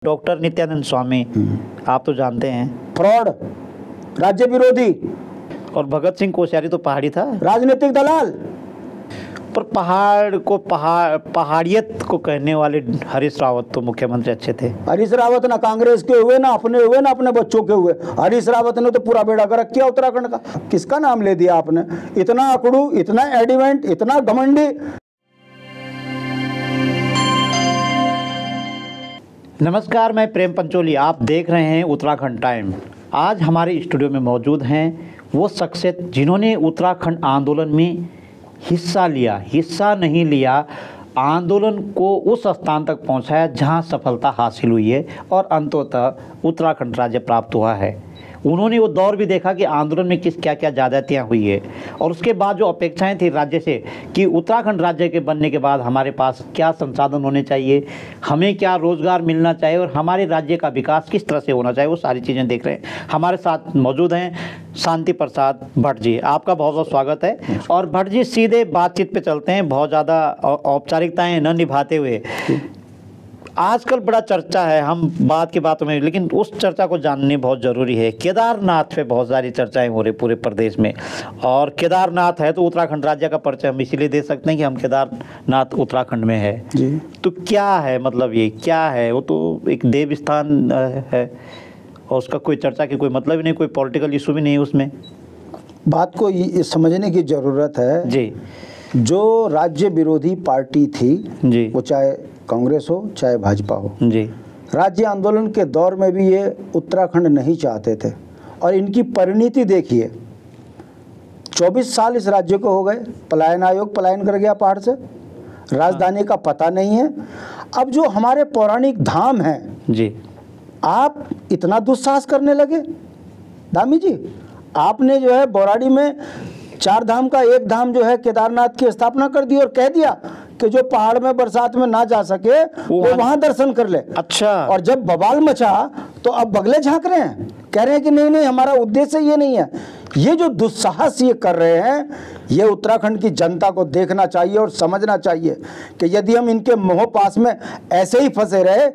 Doctor Nityanand Swami आप तो जानते हैं, फ्रॉड, राज्य विरोधी। और भगत सिंह कोश्यारी तो पहाड़ी था, राजनीतिक दलाल। पर पहाड़ियत को कहने वाले हरीश रावत तो मुख्यमंत्री अच्छे थे। हरीश रावत ना कांग्रेस के हुए, ना अपने हुए, ना अपने बच्चों के हुए। हरीश रावत ने तो पूरा बेड़ा गर्क किया उत्तराखंड का। किसका नाम ले दिया आपने? इतना अकड़ू, इतना एडिवेंट, इतना घमंडी। नमस्कार, मैं प्रेम पंचोली, आप देख रहे हैं उत्तराखंड टाइम। आज हमारे स्टूडियो में मौजूद हैं वो शख्सियत जिन्होंने उत्तराखंड आंदोलन में हिस्सा नहीं लिया, आंदोलन को उस स्थान तक पहुंचाया जहां सफलता हासिल हुई है और अंततः उत्तराखंड राज्य प्राप्त हुआ है। उन्होंने वो दौर भी देखा कि आंदोलन में क्या क्या ज़्यादतियाँ हुई है और उसके बाद जो अपेक्षाएं थी राज्य से कि उत्तराखंड राज्य के बनने के बाद हमारे पास क्या संसाधन होने चाहिए, हमें क्या रोज़गार मिलना चाहिए और हमारे राज्य का विकास किस तरह से होना चाहिए, वो सारी चीज़ें देख रहे हैं। हमारे साथ मौजूद हैं शांति प्रसाद भट्ट जी, आपका बहुत बहुत स्वागत है। और भट्ट जी, सीधे बातचीत पे चलते हैं, बहुत ज़्यादा औपचारिकताएँ न निभाते हुए। आजकल बड़ा चर्चा है, हम बात की बातों में, लेकिन उस चर्चा को जाननी बहुत ज़रूरी है। केदारनाथ पे बहुत सारी चर्चाएं हो रही पूरे प्रदेश में, और केदारनाथ है तो उत्तराखंड राज्य का परिचय हम इसीलिए दे सकते हैं कि हम केदारनाथ उत्तराखंड में है जी। तो क्या है, मतलब ये क्या है? वो तो एक देव स्थान है और उसका कोई चर्चा की कोई मतलब ही नहीं, कोई पॉलिटिकल इशू भी नहीं है उसमें। बात को समझने की ज़रूरत है जी। जो राज्य विरोधी पार्टी थी जी, वो चाहे कांग्रेस हो चाहे भाजपा हो जी, राज्य आंदोलन के दौर में भी ये उत्तराखंड नहीं चाहते थे। और इनकी परिणति देखिए, 24 साल इस राज्य को हो गए, पलायन आयोग पलायन कर गया पहाड़ से, राजधानी का पता नहीं है। अब जो हमारे पौराणिक धाम हैं जी, आप इतना दुस्साहस करने लगे। धामी जी, आपने जो है बौराड़ी में 4 धाम का एक धाम जो है केदारनाथ की स्थापना कर दी और कह दिया कि जो पहाड़ में बरसात में ना जा सके वो वहां दर्शन कर ले। अच्छा। और जब बवाल मचा तो अब बगले झांक रहे हैं, कह रहे हैं कि नहीं नहीं, हमारा उद्देश्य ये नहीं है। ये जो दुस्साहस ये कर रहे हैं, ये उत्तराखंड की जनता को देखना चाहिए और समझना चाहिए कि यदि हम इनके मोह पास में ऐसे ही फंसे रहे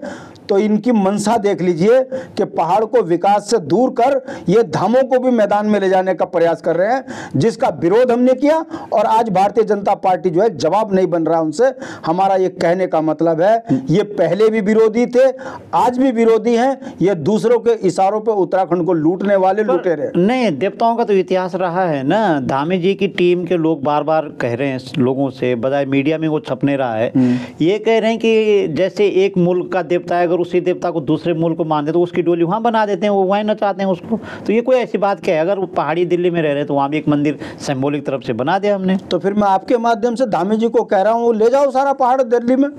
तो इनकी मंशा देख लीजिए कि पहाड़ को विकास से दूर कर ये धामों को भी मैदान में ले जाने का प्रयास कर रहे हैं, जिसका विरोध हमने किया। और आज भारतीय जनता पार्टी जो है जवाब नहीं बन रहा उनसे। हमारा ये कहने का मतलब है, ये पहले भी विरोधी थे, आज भी विरोधी हैं। ये दूसरों के इशारों पर उत्तराखंड को लूटने वाले लुटेरे नहीं। देवताओं का तो इतिहास रहा है ना। धामी जी की टीम के लोग बार बार कह रहे हैं लोगों से, बजाय मीडिया में वो छपने रहा है, ये कह रहे हैं कि जैसे एक मुल्क का देवता है, अगर उसी देवता को दूसरे मुल्क को मान दे तो उसकी डोली वहाँ बना देते हैं, वो वहीं नचाते हैं उसको। तो ये कोई ऐसी बात क्या है? अगर वो पहाड़ी दिल्ली में रह रहे हैं तो वहाँ भी एक मंदिर सिंबॉलिक तरफ से बना दिया हमने। तो फिर मैं आपके माध्यम से धामी जी को कह रहा हूँ, ले जाओ सारा पहाड़ दिल्ली में,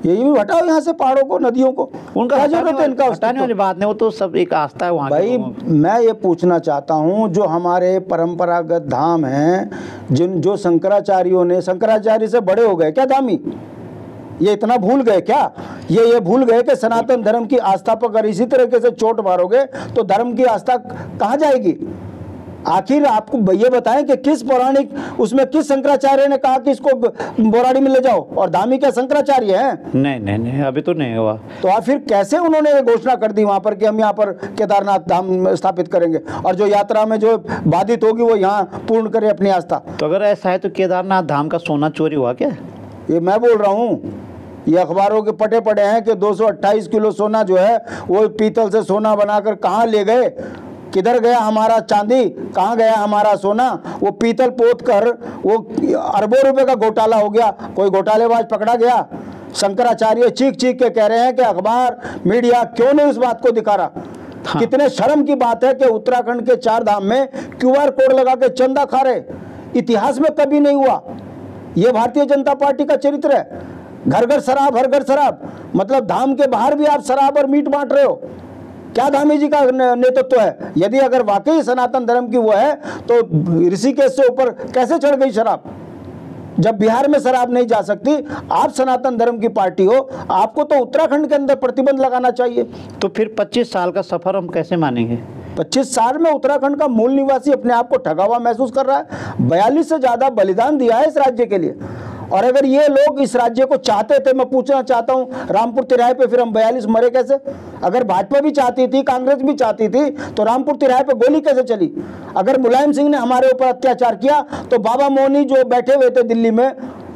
यही भी हटाओ यहाँ से पहाड़ों को, नदियों को। उनका जरूरत है, इनका हटाने वाली बात नहीं, वो तो सब एक आस्था है वहाँ। भाई मैं ये पूछना चाहता हूँ, जो हमारे परंपरागत धाम हैं, जो शंकराचार्यों ने, शंकराचार्य से बड़े हो गए क्या धामी? ये इतना भूल गए क्या? ये भूल गए कि सनातन धर्म की आस्था पर अगर इसी तरीके से चोट मारोगे तो धर्म की आस्था कहाँ जाएगी? आखिर आपको ये बताएं कि किस पौराणिक उसमें किस शंकराचार्य ने कहा कि इसको बौराड़ी में ले जाओ, और धामी क्या शंकराचार्य हैं? नहीं, अभी तो नहीं हुआ। तो फिर कैसे उन्होंने घोषणा कर दी वहां पर कि हम यहाँ पर केदारनाथ धाम स्थापित करेंगे, और जो यात्रा में जो बाधित होगी वो यहाँ पूर्ण करे अपनी आस्था? तो अगर ऐसा है तो केदारनाथ धाम का सोना चोरी हुआ क्या? ये मैं बोल रहा हूँ, ये अखबारों के पटे पड़े हैं कि 228 किलो सोना जो है वो पीतल से सोना बनाकर कहाँ ले गए, किधर गया हमारा चांदी, कहाँ गया हमारा सोना? वो पीतल पोत कर वो अरबों रुपए का घोटाला हो गया, कोई घोटालेबाज पकड़ा गया? शंकराचार्य चीख चीख के कह रहे हैं कि अखबार मीडिया क्यों नहीं उस बात को दिखा रहा। हाँ। कितने शर्म की बात है कि उत्तराखंड के 4 धाम में QR कोड लगा के चंदा खा रहे, इतिहास में कभी नहीं हुआ। ये भारतीय जनता पार्टी का चरित्र है। घर घर शराब, हर घर शराब, मतलब धाम के बाहर भी आप शराब और मीट बांट रहे हो। क्या धामी जी का नेतृत्व है? यदि अगर वाकई सनातन धर्म की वो है तो ऋषिकेश से ऊपर कैसे चढ़ गई शराब? जब बिहार में शराब नहीं जा सकती, आप सनातन धर्म की पार्टी हो, आपको तो उत्तराखंड के अंदर प्रतिबंध लगाना चाहिए। तो फिर 25 साल का सफर हम कैसे मानेंगे? 25 साल में उत्तराखंड का मूल निवासी अपने आप को ठगा हुआ महसूस कर रहा है। 42 से ज्यादा बलिदान दिया है इस राज्य के लिए, और अगर ये लोग इस राज्य को चाहते थे, मैं पूछना चाहता हूं, रामपुर तिराहे पे फिर हम 42 मरे कैसे? अगर भाजपा भी चाहती थी, कांग्रेस भी चाहती थी, तो रामपुर तिराहे पे गोली कैसे चली? अगर मुलायम सिंह ने हमारे ऊपर अत्याचार किया तो बाबा मोनी जो बैठे हुए थे दिल्ली में,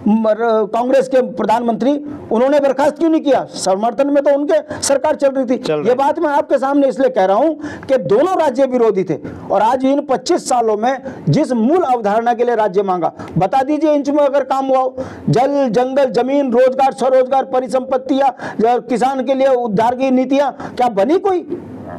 कांग्रेस के प्रधानमंत्री, उन्होंने बर्खास्त क्यों नहीं किया? समर्थन में तो उनके सरकार चल रही थी। ये बात मैं आपके सामने इसलिए कह रहा हूं कि दोनों राज्य विरोधी थे, और आज इन 25 सालों में जिस मूल अवधारणा के लिए राज्य मांगा, बता दीजिए इंच में अगर काम हुआ हो। जल, जंगल, जमीन, रोजगार, स्वरोजगार, परिसंपत्तियां, किसान के लिए उद्धार की नीतियां, क्या बनी कोई?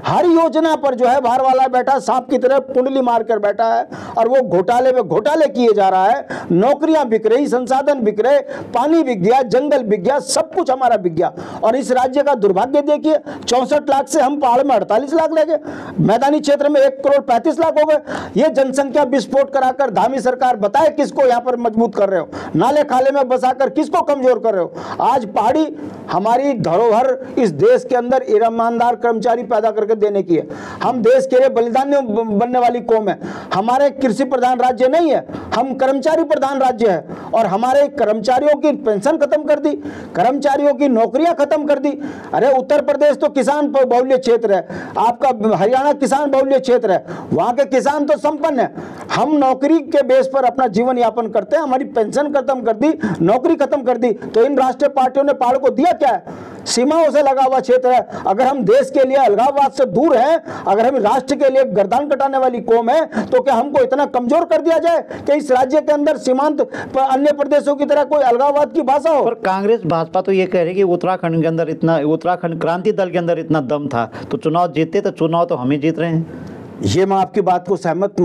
हर योजना पर जो है बाहर वाला बैठा सांप की तरह कुंडली मारकर बैठा है, और वो घोटाले में घोटाले किए जा रहा है। नौकरियां बिक रही, संसाधन बिक रहे, पानी बिक गया, जंगल बिक गया, सब कुछ हमारा बिक गया। और इस राज्य का दुर्भाग्य देखिए, 64 लाख से हम पहाड़ में 48 लाख ले गए, मैदानी क्षेत्र में 1 करोड़ 35 लाख हो गए। ये जनसंख्या विस्फोट कराकर धामी सरकार बताए किसको यहाँ पर मजबूत कर रहे हो, नाले खाले में बसाकर किसको कमजोर कर रहे हो। आज पहाड़ी हमारी धरोहर इस देश के अंदर ईमानदार कर्मचारी पैदा करके देने की है। हम देश के लिए बलिदान बनने वाली कौम है। हमारे कृषि प्रधान राज्य नहीं है, हम कर्मचारी प्रधान राज्य है। और हमारे कर्मचारियों की पेंशन खत्म कर दी, कर्मचारियों की नौकरियां खत्म कर दी। अरे उत्तर प्रदेश तो किसान बहुल्य क्षेत्र है, आपका हरियाणा किसान बहुल्य क्षेत्र है, वहां के किसान तो संपन्न है। हम नौकरी के बेस पर अपना जीवन यापन करते हैं, हमारी पेंशन खत्म कर दी, नौकरी खत्म कर दी। तो इन राष्ट्रीय पार्टियों ने पहाड़ को दिया क्या है? सीमाओं से लगा हुआ क्षेत्र है। अगर हम देश के लिए अलगाववाद से दूर हैं, अगर हम राष्ट्र के लिए गर्दन कटाने वाली कौम है, तो क्या हमको इतना कमजोर कर दिया जाए कि इस राज्य के अंदर सीमांत अन्य प्रदेशों की तरह कोई अलगाववाद की भाषा हो? पर कांग्रेस भाजपा तो ये कह रही कि उत्तराखंड के अंदर इतना, उत्तराखंड क्रांति दल के अंदर इतना दम था तो चुनाव जीते, तो चुनाव तो हम ही जीत रहे हैं। ये मैं आपकी बात को सहमत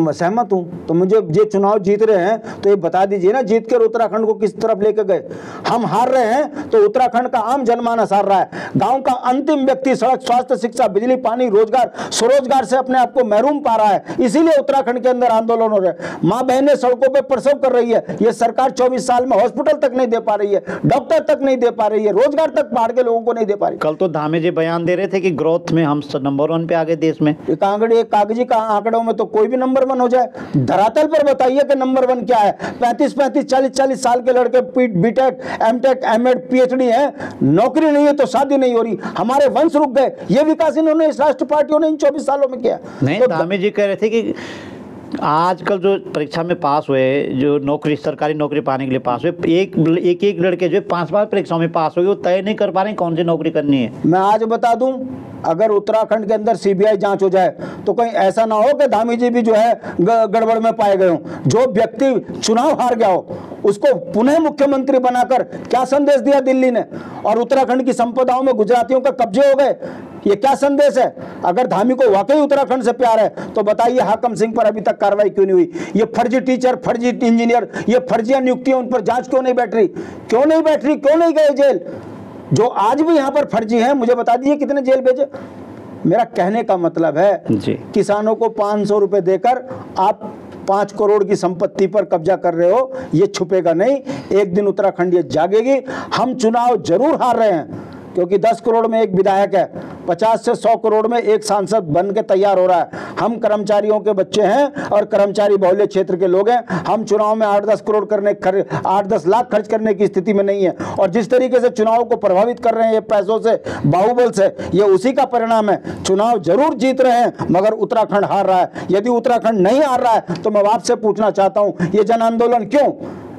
हूं। तो मुझे ये चुनाव जीत रहे हैं तो ये बता दीजिए ना, जीत कर उत्तराखंड को किस तरफ लेकर गए? हम हार रहे हैं तो उत्तराखंड का आम जनमानस हार रहा है। गांव का अंतिम व्यक्ति सड़क, स्वास्थ्य, शिक्षा, बिजली, पानी, रोजगार, स्वरोजगार से अपने आप को महरूम पा रहा है। इसीलिए उत्तराखंड के अंदर आंदोलन हो रहे हैं। माँ बहनें सड़कों पर प्रसव कर रही है। ये सरकार 24 साल में हॉस्पिटल तक नहीं दे पा रही है, डॉक्टर तक नहीं दे पा रही है, रोजगार तक पहाड़ के लोगों को नहीं दे पा रही। कल तो धामी जी बयान दे रहे थे कि ग्रोथ में हम नंबर 1 पे आ गए देश में। कागजी का आंकड़ों में तो कोई भी नंबर 1 हो जाए। धरातल पर बताइए कि नंबर 1 क्या है? 35, 40 साल के लड़के बीटेक, एमटेक, एमएड, पीएचडी है, नौकरी नहीं है तो शादी नहीं हो रही, हमारे वंश रुक गए। ये विकास इन्होंने इस राष्ट्र पार्टियों ने इन 24 सालों में किया। नहीं, तो धामी जी कह रहे थे कि आजकल जो परीक्षा में पास हुए, जो नौकरी, सरकारी नौकरी पाने के लिए पास हुए, एक लड़के जो 5 बार परीक्षाओं में पास हो गए, वो तय नहीं कर पा रहे कौन सी नौकरी करनी है। मैं आज बता दूं, अगर उत्तराखंड के अंदर सीबीआई जांच हो जाए तो कहीं ऐसा ना हो कि धामी जी भी जो है गड़बड़ में पाए गए हों। जो व्यक्ति चुनाव हार गया हो उसको पुनः मुख्यमंत्री बनाकर क्या संदेश दिया दिल्ली ने? और उत्तराखंड की संपदाओं में गुजरातियों का कब्जे हो गए, ये क्या संदेश है? अगर धामी को वाकई उत्तराखंड से प्यार है तो बताइए हाकम सिंह पर अभी तक कार्रवाई क्यों नहीं हुई? ये फर्जी टीचर, फर्जी इंजीनियर, ये फर्जी नियुक्तियां, उन पर जांच क्यों नहीं बैठ रही? क्यों नहीं बैठ रही? क्यों नहीं गए जेल? जो आज भी यहाँ पर फर्जी हैं, मुझे बता दीजिए कितने जेल भेजे? मेरा कहने का मतलब है जी, किसानों को 500 रुपए देकर आप 5 करोड़ की संपत्ति पर कब्जा कर रहे हो, ये छुपेगा नहीं। एक दिन उत्तराखंड ये जागेगी। हम चुनाव जरूर हार रहे हैं क्योंकि 10 करोड़ में एक विधायक है, 50 से 100 करोड़ में एक सांसद बन के तैयार हो रहा है। हम कर्मचारियों के बच्चे हैं और कर्मचारी बहुल्य क्षेत्र के लोग हैं। हम चुनाव में 8-10 करोड़ 8-10 लाख खर्च करने की स्थिति में नहीं है। और जिस तरीके से चुनाव को प्रभावित कर रहे हैं ये पैसों से, बाहुबल से, ये उसी का परिणाम है। चुनाव जरूर जीत रहे हैं मगर उत्तराखंड हार रहा है। यदि उत्तराखंड नहीं हार रहा है तो मैं आपसे पूछना चाहता हूं, ये जन आंदोलन क्यों?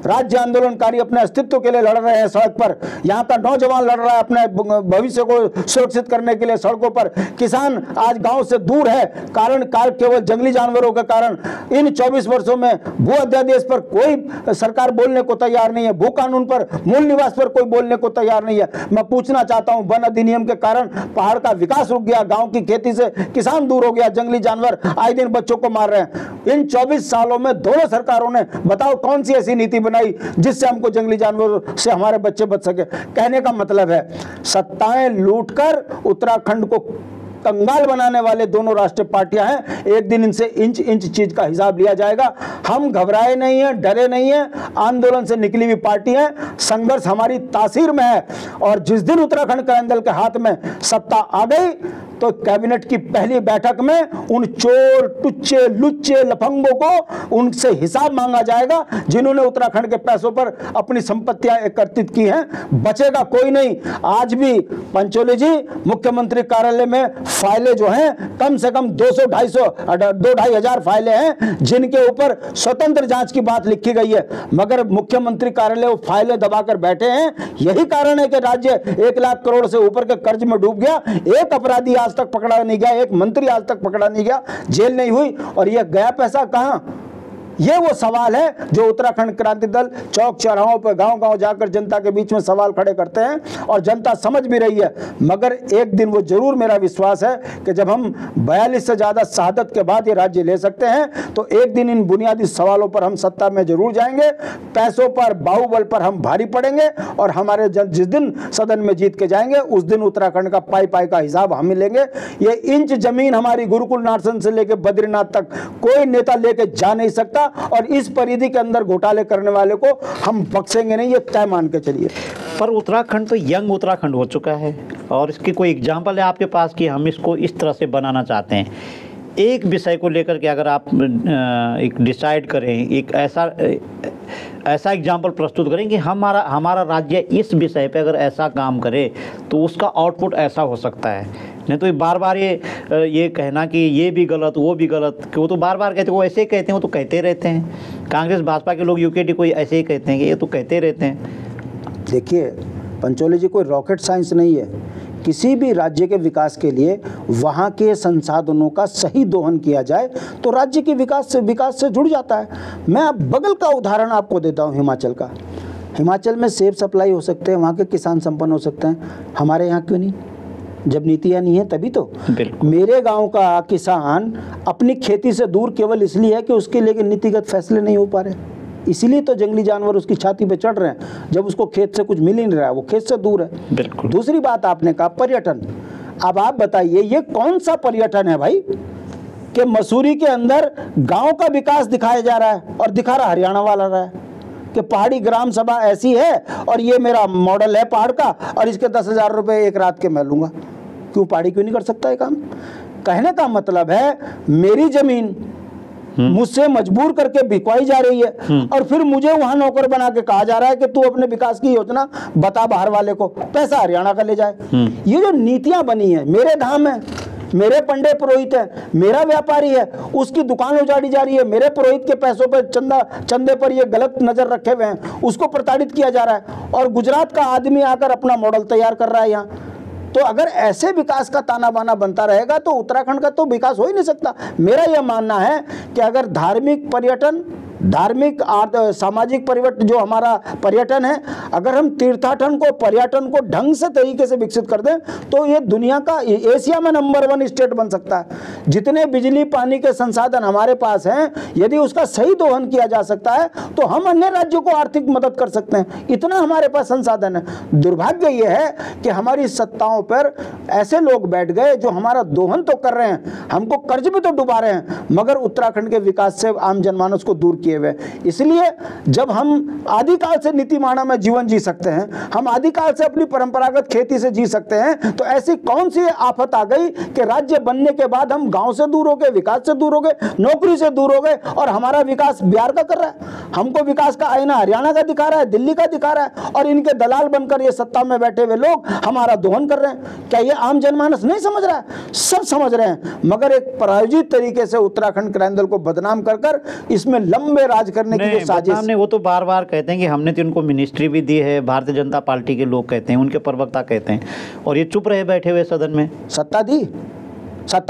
राज्य आंदोलनकारी अपने अस्तित्व के लिए लड़ रहे हैं सड़क पर, यहाँ का नौजवान लड़ रहा है अपने भविष्य को सुरक्षित करने के लिए सड़कों पर। किसान आज गांव से दूर है, कारण केवल जंगली जानवरों के कारण। इन 24 वर्षों में भू अध्यादेश पर कोई सरकार बोलने को तैयार नहीं है, भू कानून पर, मूल निवास पर कोई बोलने को तैयार नहीं है। मैं पूछना चाहता हूं, वन अधिनियम के कारण पहाड़ का विकास रुक गया, गाँव की खेती से किसान दूर हो गया, जंगली जानवर आए दिन बच्चों को मार रहे हैं। इन 24 सालों में दोनों सरकारों ने बताओ कौन सी ऐसी नीति बनाई जिससे हमको जंगली जानवरों से हमारे बच्चे बच सके? कहने का मतलब है, सत्ताएं लूटकर उत्तराखंड को कंगाल बनाने वाले दोनों राष्ट्रीय पार्टियां हैं। एक दिन इनसे इंच इंच चीज का हिसाब लिया जाएगा। हम घबराए नहीं हैं, डरे नहीं हैं, आंदोलन से निकली हुई पार्टी है। संघर्ष हमारी तासीर में है और जिस दिन उत्तराखंड के दल के हाथ में सत्ता आ गई तो कैबिनेट की पहली बैठक में उन चोर, टुच्चे, लुच्चे, लफंगों को उनसे हिसाब मांगा जाएगा जिन्होंने उत्तराखंड के पैसों पर अपनी संपत्तियां एकत्रित की हैं। बचेगा कोई नहीं। आज भी पंचोली जी, मुख्यमंत्री कार्यालय में फाइलें जो हैं कम से कम 2-2.5 हजार फाइलें हैं जिनके ऊपर स्वतंत्र जांच की बात लिखी गई है, मगर मुख्यमंत्री कार्यालय वो फाइलें दबाकर बैठे हैं। यही कारण है कि राज्य 1 लाख करोड़ से ऊपर के कर्ज में डूब गया। एक अपराधी आज तक पकड़ा नहीं गया, एक मंत्री आज तक पकड़ा नहीं गया, जेल नहीं हुई, और यह गया पैसा कहां? ये वो सवाल है जो उत्तराखंड क्रांति दल चौक चौराहों पर, गांव-गांव जाकर जनता के बीच में सवाल खड़े करते हैं, और जनता समझ भी रही है। मगर एक दिन वो जरूर, मेरा विश्वास है कि जब हम 42 से ज्यादा शहादत के बाद ये राज्य ले सकते हैं, तो एक दिन इन बुनियादी सवालों पर हम सत्ता में जरूर जाएंगे। पैसों पर, बाहुबल पर हम भारी पड़ेंगे, और हमारे जिस दिन सदन में जीत के जाएंगे उस दिन उत्तराखंड का पाई पाई का हिसाब हम ही लेंगे। ये इंच जमीन हमारी गुरुकुल नार्सन से लेकर बद्रीनाथ तक कोई नेता लेके जा नहीं सकता, और इस परिधि के अंदर घोटाले करने वाले को हम बख्शेंगे नहीं, ये तय मान के चलिए। पर उत्तराखंड तो यंग उत्तराखंड हो चुका है, और इसकी कोई एग्जाम्पल है आपके पास कि हम इसको इस तरह से बनाना चाहते हैं? एक विषय को लेकर के अगर आप एक डिसाइड करें, एक ऐसा एग्जाम्पल प्रस्तुत करें कि हमारा राज्य इस विषय पे अगर ऐसा काम करे तो उसका आउटपुट ऐसा हो सकता है। नहीं तो बार बार ये कहना कि ये भी गलत, वो भी गलत, कि वो तो बार बार कहते हैं, वो ऐसे ही कहते हैं, वो तो कहते रहते हैं। कांग्रेस भाजपा के लोग, यूकेडी कोई ऐसे ही कहते हैं कि ये तो कहते रहते हैं। देखिए पंचोली जी, कोई रॉकेट साइंस नहीं है। किसी भी राज्य के विकास के लिए वहाँ के संसाधनों का सही दोहन किया जाए तो राज्य के विकास से जुड़ जाता है। मैं अब बगल का उदाहरण आपको देता हूँ, हिमाचल का। हिमाचल में सेब सप्लाई हो सकते हैं, वहाँ के किसान संपन्न हो सकते हैं, हमारे यहाँ क्यों नहीं? जब नीतियाँ नहीं है तभी तो। मेरे गांव का किसान अपनी खेती से दूर केवल इसलिए है कि उसके लिए नीतिगत फैसले नहीं हो पा रहे, इसीलिए तो जंगली जानवर उसकी छाती पे चढ़ रहे हैं। जब उसको खेत से कुछ मिल ही नहीं रहा है, वो खेत से दूर है। दूसरी बात आपने कहा पर्यटन। अब आप बताइए ये कौन सा पर्यटन है भाई कि मसूरी के अंदर गांव का विकास दिखाया जा रहा है और दिखा रहा हरियाणा वाला रहा है कि पहाड़ी ग्राम सभा ऐसी है और ये मेरा मॉडल है पहाड़ का और इसके 10,000 रुपये एक रात के मैं लूंगा। क्यों पहाड़ी क्यों नहीं कर सकता ये काम? कहने का मतलब है मेरी जमीन मुझसे मजबूर करके बिकवाई जा रही है और फिर मुझे वहां नौकर बना के कहा जा रहा है कि तू अपने विकास की योजना बता बाहर वाले को, पैसा हरियाणा का ले जाए। ये जो नीतियां बनी है, मेरे धाम है, मेरे पंडे पुरोहित है, मेरा व्यापारी है, उसकी दुकान उजाड़ी जा रही है, मेरे पुरोहित के पैसों पर चंदे पर ये गलत नजर रखे हुए हैं, उसको प्रताड़ित किया जा रहा है और गुजरात का आदमी आकर अपना मॉडल तैयार कर रहा है यहाँ। तो अगर ऐसे विकास का ताना बाना बनता रहेगा तो उत्तराखंड का तो विकास हो ही नहीं सकता। मेरा यह मानना है कि अगर धार्मिक पर्यटन, धार्मिक सामाजिक परिवर्तन जो हमारा पर्यटन है, अगर हम तीर्थाटन को, पर्यटन को ढंग से तरीके से विकसित कर दें तो ये दुनिया का, एशिया में नंबर 1 स्टेट बन सकता है। जितने बिजली पानी के संसाधन हमारे पास हैं, यदि उसका सही दोहन किया जा सकता है तो हम अन्य राज्यों को आर्थिक मदद कर सकते हैं। इतना हमारे पास संसाधन है। दुर्भाग्य ये है कि हमारी सत्ताओं पर ऐसे लोग बैठ गए जो हमारा दोहन तो कर रहे हैं, हमको कर्ज में तो डुबा रहे हैं, मगर उत्तराखंड के विकास से आम जनमानस को दूर किए हुए। इसलिए जब हम आदिकाल से नीतिमाणा में जीवन जी सकते हैं, हम आदिकाल से अपनी परंपरागत खेती से जी सकते हैं, तो ऐसी कौन सी आफत आ गई कि राज्य बनने के बाद हम गांव से दूर हो गए, विकास से दूर हो गए, नौकरी से दूर हो गए और हमारा विकास बिहार का कर रहा है, हमको विकास का आईना हरियाणा का दिखा रहा है, दिल्ली का दिखा रहा है और इनके दलाल बनकर ये सत्ता में बैठे हुए लोग हमारा दोहन कर रहे हैं। क्या ये आम जनमानस नहीं समझ रहा है? सब समझ रहे हैं, मगर एक प्रायोजित तरीके से उत्तराखंड क्रांति दल को बदनाम कर इसमें लंबे राज करने की जो साजिश, हमने वो तो बार बार कहते हैं कि हमने तो उनको मिनिस्ट्री भी दी है, भारतीय जनता पार्टी के लोग कहते हैं, उनके प्रवक्ता कहते हैं, और ये चुप रहे बैठे हुए सदन में। सत्ता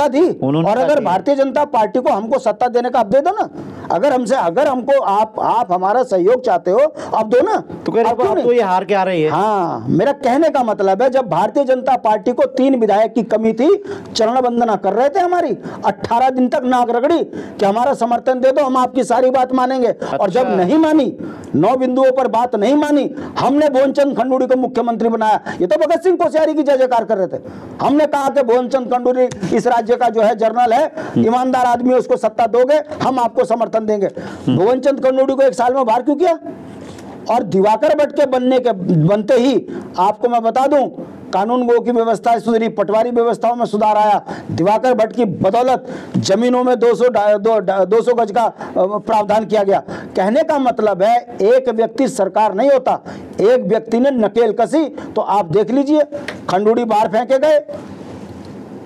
दी और अगर भारतीय जनता पार्टी को हमको सत्ता देने का आप दे दो ना। अगर हमको आप हमारा सहयोग चाहते हो आप दो ना। तो ये हार के आ रही है। हाँ, मेरा कहने का मतलब है जब भारतीय जनता पार्टी को 3 विधायक की कमी थी, चरण वंदना कर रहे थे हमारी, 18 दिन तक नाक रगड़ी कि हमारा समर्थन दे दो, हम आपकी सारी बात मानेंगे। और जब नहीं मानी, 9 बिंदुओं पर बात नहीं मानी, हमने भुवनचंद खंडूरी को मुख्यमंत्री बनाया। ये तो भगत सिंह कोश्यारी की जय जयकार कर रहे थे। हमने कहा कि भुवनचंद खंडूरी इस राज्य का जो है जर्नल है, ईमानदार आदमी, उसको सत्ता दोगे, हम आपको समर्थन देंगे। भुवनचंद खंडूरी को 1 साल में बाहर क्यों किया? और दिवाकर भट्ट के बनते ही आपको मैं बता दूं, कानून गो की व्यवस्था सुधरी, पटवारी व्यवस्थाओं में सुधार आया, दिवाकर भट्ट की बदौलत जमीनों में 200 गज का प्रावधान किया गया। कहने का मतलब है एक व्यक्ति सरकार नहीं होता, एक व्यक्ति ने नकेल कसी तो आप देख लीजिए, खंडूड़ी बाहर फेंके गए,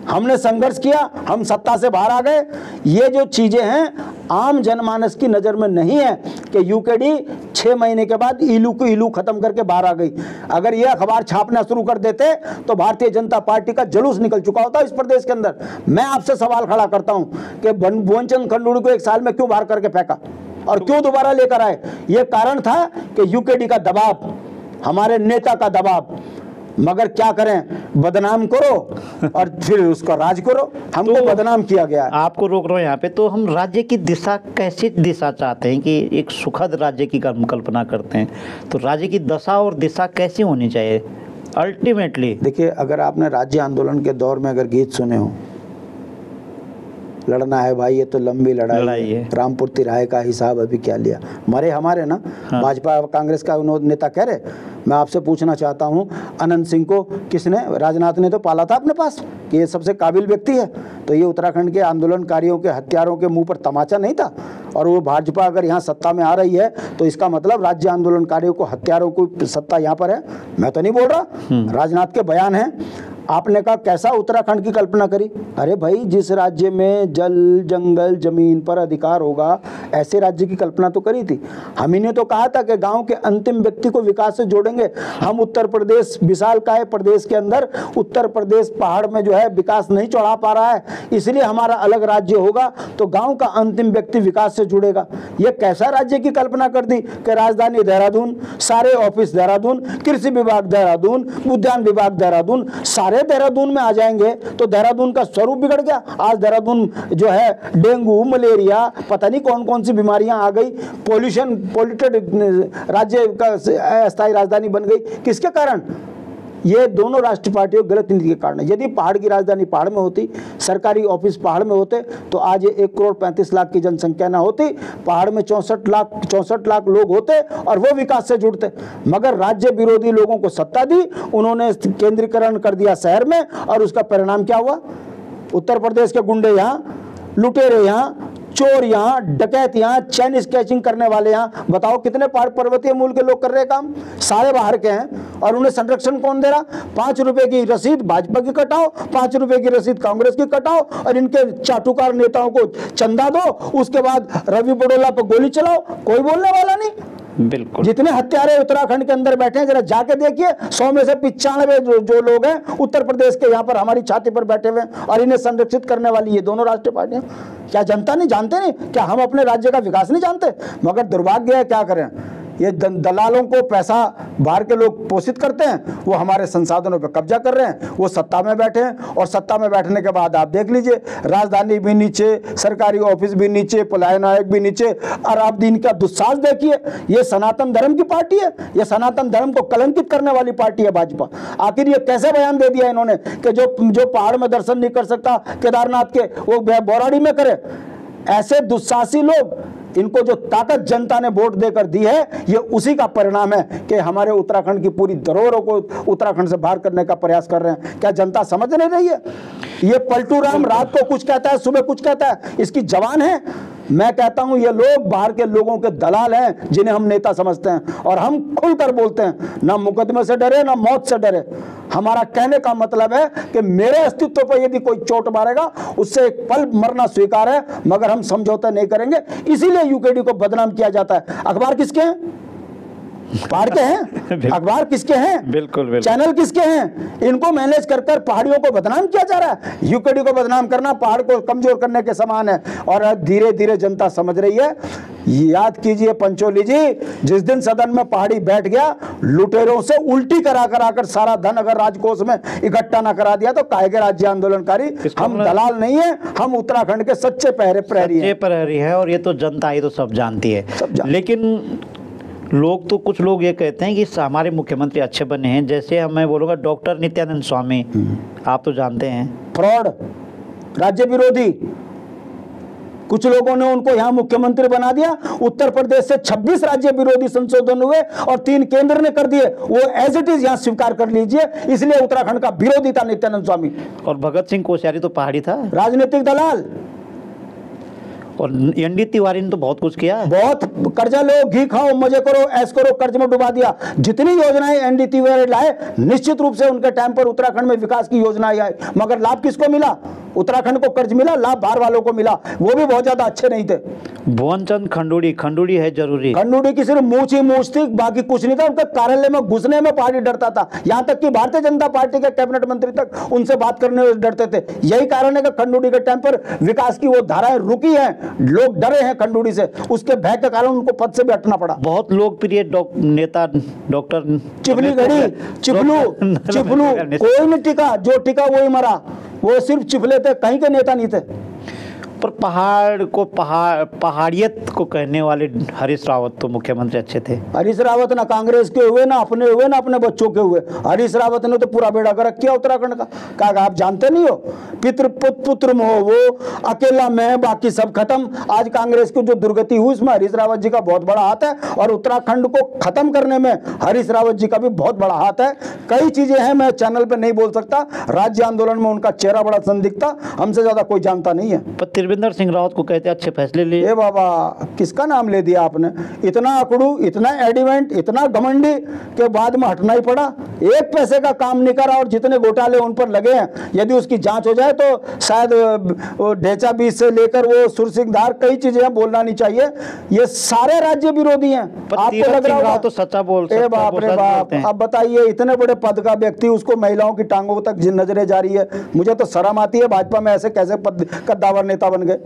हमने संघर्ष किया, हम सत्ता से बाहर आ गए। ये जो चीजें हैं आम जनमानस की नजर में नहीं है कि यूकेडी 6 महीने के बाद इलू खत्म करके बाहर आ गई। अगर ये अखबार छापना शुरू कर देते तो भारतीय जनता पार्टी का जुलूस निकल चुका होता इस प्रदेश के अंदर। मैं आपसे सवाल खड़ा करता हूं कि भुवनचंद खंडूड़ी को 1 साल में क्यों बाहर करके फेंका और क्यों दोबारा लेकर आए? ये कारण था कि यूकेडी का दबाव, हमारे नेता का दबाव। मगर क्या करें, बदनाम करो और फिर उसका राज करो। हमको तो बदनाम किया गया। आपको रोक रहा हूं यहाँ पे। तो हम राज्य की दिशा, कैसी दिशा चाहते हैं कि एक सुखद राज्य की कल्पना करते हैं, तो राज्य की दशा और दिशा कैसी होनी चाहिए अल्टीमेटली? देखिए, अगर आपने राज्य आंदोलन के दौर में अगर गीत सुने हो, लड़ना है भाई ये तो लंबी लड़ाई है, रामपुर तिराहे का हिसाब अभी क्या लिया, मरे हमारे ना। हाँ। भाजपा कांग्रेस का नेता कह रहे, मैं आपसे पूछना चाहता हूं, अनंत सिंह को किसने, राजनाथ ने तो पाला था अपने पास कि ये सबसे काबिल व्यक्ति है, तो ये उत्तराखंड के आंदोलनकारियों के हत्यारों के मुंह पर तमाचा नहीं था? और वो भाजपा अगर यहाँ सत्ता में आ रही है तो इसका मतलब राज्य आंदोलनकारियों को, हत्यारों को सत्ता यहाँ पर है? मैं तो नहीं बोल रहा, राजनाथ के बयान है। आपने कहा कैसा उत्तराखंड की कल्पना करी? अरे भाई, जिस राज्य में जल जंगल जमीन पर अधिकार होगा ऐसे राज्य की कल्पना तो करी थी। हम ही ने तो कहा था कि गांव के अंतिम व्यक्ति को विकास से जोड़ेंगे। हम उत्तर प्रदेश, विशालकाय प्रदेश के अंदर उत्तर प्रदेश पहाड़ में जो है विकास नहीं चढ़ा पा रहा है, इसलिए हमारा अलग राज्य होगा तो गांव का अंतिम व्यक्ति विकास से जुड़ेगा। ये कैसा राज्य की कल्पना कर दी कि राजधानी देहरादून, सारे ऑफिस देहरादून, कृषि विभाग देहरादून, उद्यान विभाग देहरादून, सारे देहरादून में आ जाएंगे तो देहरादून का स्वरूप बिगड़ गया। आज देहरादून जो है डेंगू, मलेरिया, पता नहीं कौन कौन सी बीमारियां आ गई, पोल्यूटेड राज्य का अस्थायी राजधानी बन गई। किसके कारण? ये दोनों राष्ट्रीय पार्टियों की गलत नीति के कारण। यदि पहाड़ की राजधानी पहाड़ में होती, सरकारी ऑफिस पहाड़ में होते तो आज ये 1,35,00,000 की जनसंख्या ना होती, पहाड़ में 64 लाख लोग होते और वो विकास से जुड़ते। मगर राज्य विरोधी लोगों को सत्ता दी, उन्होंने केंद्रीकरण कर दिया शहर में, और उसका परिणाम क्या हुआ? उत्तर प्रदेश के गुंडे यहाँ, लुटेरे यहाँ, चोर यहाँ, डकैत यहाँ, चैन स्केचिंग करने वाले यहाँ। बताओ कितने पर्वतीय मूल के लोग कर रहे काम? सारे बाहर के हैं। और उन्हें संरक्षण कौन दे रहा? 5 रुपए की रसीद भाजपा की कटाओ, 5 रुपए की रसीद कांग्रेस की कटाओ, और इनके चाटुकार नेताओं को चंदा दो, उसके बाद रवि बड़ोला पर गोली चलाओ, कोई बोलने वाला नहीं। बिल्कुल। जितने हत्यारे उत्तराखंड के अंदर बैठे हैं जरा जाके देखिए, 100 में से 95 जो लोग हैं उत्तर प्रदेश के यहाँ पर हमारी छाती पर बैठे हुए हैं, और इन्हें संरक्षित करने वाली ये दोनों राष्ट्रीय पार्टियां। क्या जनता नहीं जानते? नहीं क्या हम अपने राज्य का विकास नहीं जानते? मगर दुर्भाग्य है, क्या करें, ये दलालों को पैसा बाहर के लोग पोषित करते हैं, वो हमारे संसाधनों पर कब्जा कर रहे हैं, वो सत्ता में बैठे हैं, और सत्ता में बैठने के बाद आप देख लीजिए, राजधानी भी नीचे, सरकारी ऑफिस भी नीचे, पलायन आयोग भी नीचे, और आप इनका दुस्साहस देखिए। ये सनातन धर्म की पार्टी है, ये सनातन धर्म को कलंकित करने वाली पार्टी है भाजपा। आखिर ये कैसे बयान दे दिया इन्होंने कि जो पहाड़ में दर्शन नहीं कर सकता केदारनाथ के, वो बौराड़ी में करे? ऐसे दुस्साहसी लोग, इनको जो ताकत जनता ने वोट देकर दी है, ये उसी का परिणाम है कि हमारे उत्तराखंड की पूरी धरोहरों को उत्तराखंड से बाहर करने का प्रयास कर रहे हैं। क्या जनता समझ नहीं रही है? ये पलटू राम रात को कुछ कहता है, सुबह कुछ कहता है, इसकी जवान है। मैं कहता हूं ये लोग बाहर के लोगों के दलाल हैं, जिन्हें हम नेता समझते हैं, और हम खुलकर बोलते हैं, ना मुकदमे से डरे ना मौत से डरे। हमारा कहने का मतलब है कि मेरे अस्तित्व पर यदि कोई चोट मारेगा, उससे एक पल मरना स्वीकार है, मगर हम समझौता नहीं करेंगे। इसीलिए यूकेडी को बदनाम किया जाता है। अखबार किसके हैं? पहाड़ के हैं। अखबार किसके हैं? बिल्कुल। चैनल किसके हैं? इनको मैनेज कर कर पहाड़ियों को बदनाम किया जा रहा है। यूकेडी को बदनाम करना पहाड़ को कमजोर करने के समान है, और धीरे धीरे जनता समझ रही है। याद कीजिए पंचोली जी, जिस दिन सदन में पहाड़ी बैठ गया, लुटेरों से उल्टी करा कर सारा धन अगर राजकोष में इकट्ठा ना करा दिया तो काहे के राज्य आंदोलनकारी? हम दलाल नहीं है, हम उत्तराखंड के सच्चे प्रहरी है, और ये तो जनता ही तो सब जानती है। लेकिन लोग तो, कुछ लोग ये कहते हैं कि हमारे मुख्यमंत्री अच्छे बने हैं, जैसे मैं बोलूँगा डॉक्टर नित्यानंद स्वामी, आप तो जानते हैं, फ्रॉड, राज्य विरोधी, कुछ लोगों ने उनको यहाँ मुख्यमंत्री बना दिया। उत्तर प्रदेश से 26 राज्य विरोधी संशोधन हुए और 3 केंद्र ने कर दिए, वो एज इट इज यहाँ स्वीकार कर लीजिए। इसलिए उत्तराखंड का विरोधी था नित्यानंद स्वामी। और भगत सिंह कोश्यारी तो पहाड़ी था, राजनीतिक दलाल। और एनडी तिवारी ने तो बहुत कुछ किया, बहुत कर्जा लो, घी खाओ, मजे करो, ऐश करो, कर्ज में डुबा दिया। जितनी योजनाएं एनडी तिवारी लाए, निश्चित रूप से उनके टाइम पर उत्तराखंड में विकास की योजनाएं आई, मगर लाभ किसको मिला? उत्तराखंड को कर्ज मिला, लाभ बाहर वालों को मिला, वो भी बहुत ज्यादा अच्छे नहीं थे। भुवनचंद खंडूड़ी, खंडूड़ी है जरूरी, खंडूड़ी की सिर्फ मूछ ही मूछ थी, बाकी कुछ नहीं था। उनके कार्यालय में घुसने में पार्टी डरता था, यहां तक कि भारतीय जनता पार्टी के कैबिनेट मंत्री तक उनसे बात करने में डरते थे। यही कारण है कि खंडूड़ी के टाइम पर विकास की वो धाराएं रुकी हैं, लोग डरे हैं खंडूड़ी से, उसके भय के कारण उनको पद से भी हटना पड़ा। बहुत लोकप्रिय नेता डॉक्टर चिपली घड़ी, चिपलू, कोई नहीं टिका, जो टिका वही मरा। वो सिर्फ चिपले थे, कहीं के नेता नहीं थे। पर पहाड़ियत को कहने वाले हरीश रावत तो मुख्यमंत्री अच्छे थे। हरीश रावत ना कांग्रेस के हुए, ना अपने बच्चों के हुए। हरीश रावत ने तो पूरा बेड़ा गर्क किया उत्तराखंड का। क्या आप जानते नहीं हो? पितृ पुत्र मोह, वो अकेला मैं, बाकी सब खत्म। आज कांग्रेस की जो दुर्गति हुई, इसमें हरीश रावत जी का बहुत बड़ा हाथ है, और उत्तराखंड को खत्म करने में हरीश रावत जी का भी बहुत बड़ा हाथ है। कई चीजें हैं, मैं चैनल पे नहीं बोल सकता। राज्य आंदोलन में उनका चेहरा बड़ा संदिग्ध था, हमसे ज्यादा कोई जानता नहीं है। त्रिवेंद्र सिंह रावत को कहते अच्छे फैसले लिए। ए बाबा, किसका नाम ले दिया आपने? इतना अकड़ू, इतना एडिवेंट, इतना घमंडी के बाद में हटना ही पड़ा। एक पैसे का काम नहीं करा और जितने घोटाले उन पर लगे हैं, यदि उसकी जांच हो जाए तो शायद ढेचा बीज से लेकर वो सुरसिंगधार, कई चीजें बोलना नहीं चाहिए। ये सारे राज्य विरोधी हैं। आपको लग रहा तो सच्चा बोलते हैं। बाप रे बाप, अब बताइए, इतने बड़े पद का व्यक्ति, उसको महिलाओं की टांगों तक नजरें जा रही है। मुझे तो शर्म आती है, भाजपा में ऐसे कैसे कद्दावर नेता बन गए?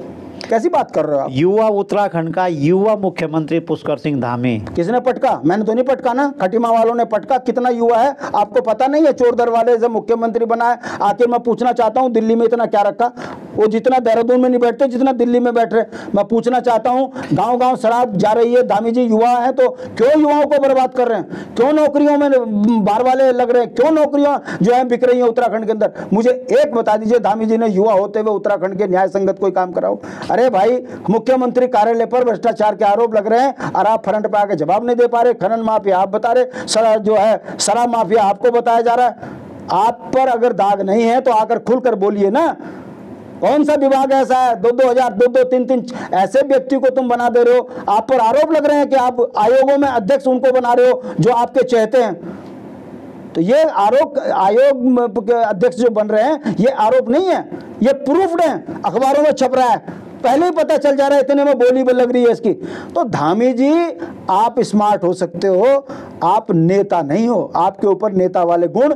कैसी बात कर रहे हो आप? युवा उत्तराखंड का युवा मुख्यमंत्री पुष्कर सिंह धामी। किसने पटका? मैंने तो नहीं पटका ना, खटीमा वालों ने पटका। कितना युवा है आपको पता नहीं है? चोर दरवाजे से मुख्यमंत्री बना है। आखिर मैं पूछना चाहता हूँ, दिल्ली में इतना क्या रखा? वो जितना देहरादून में नहीं बैठते जितना दिल्ली में बैठ रहे। मैं पूछना चाहता हूँ, गांव गांव शराब जा रही है, धामी जी युवा है तो क्यों युवाओं को बर्बाद कर रहे हैं? क्यों नौकरियों में बाहर वाले लग रहे हैं? क्यों नौकरियां जो है बिक रही है उत्तराखंड के अंदर? मुझे एक बता दीजिए, धामी जी ने युवा होते हुए उत्तराखंड के न्याय संगत कोई काम कराओ? अरे भाई, मुख्यमंत्री कार्यालय पर भ्रष्टाचार के आरोप लग रहे हैं और आप फ्रंट पे आके जवाब नहीं दे पा रहे। खनन माफिया आप बता रहे, जो है शराब माफिया आपको बताया जा रहा है। आप पर अगर दाग नहीं है तो आकर खुलकर बोलिए ना। कौन सा विभाग ऐसा है? 2-2 3-3 ऐसे व्यक्ति को तुम बना दे रहे हो। आप पर आरोप लग रहे हैं कि आप आयोगों में अध्यक्ष उनको बना रहे हो जो आपके चहेते हैं। तो ये आयोग के अध्यक्ष जो बन रहे हैं, ये आरोप नहीं है, ये प्रूफ्ड है, अखबारों में छप रहा है, पहले ही पता चल जा रहा है, इतने में बोली लग रही है इसकी। तो धामी जी, आप स्मार्ट हो सकते हो, आप नेता नहीं हो। आपके ऊपर नेता वाले गुण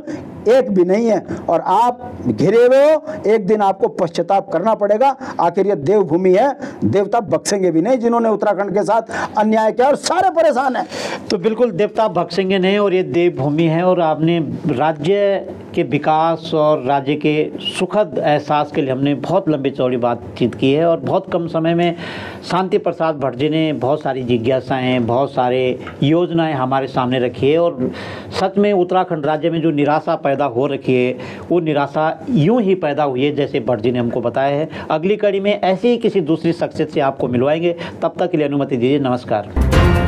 एक भी नहीं है और आप घिरे हुए हो। एक दिन आपको पश्चाताप करना पड़ेगा। आखिर ये देवभूमि है, देवता बख्शेंगे भी नहीं जिन्होंने उत्तराखंड के साथ अन्याय किया, और सारे परेशान हैं। तो बिल्कुल देवता बख्शेंगे नहीं, और ये देवभूमि है। और आपने राज्य के विकास और राज्य के सुखद एहसास के लिए हमने बहुत लंबी चौड़ी बातचीत की है, और बहुत कम समय में शांति प्रसाद भट्ट जी ने बहुत सारी जिज्ञासाएं, बहुत सारे योजनाएं हमारे सामने रखी है। और सच में उत्तराखंड राज्य में जो निराशा पैदा हो रखी है, वो निराशा यूं ही पैदा हुई है जैसे भट्ट जी ने हमको बताया है। अगली कड़ी में ऐसी ही किसी दूसरी शख्सियत से आपको मिलवाएंगे। तब तक के लिए अनुमति दीजिए। नमस्कार।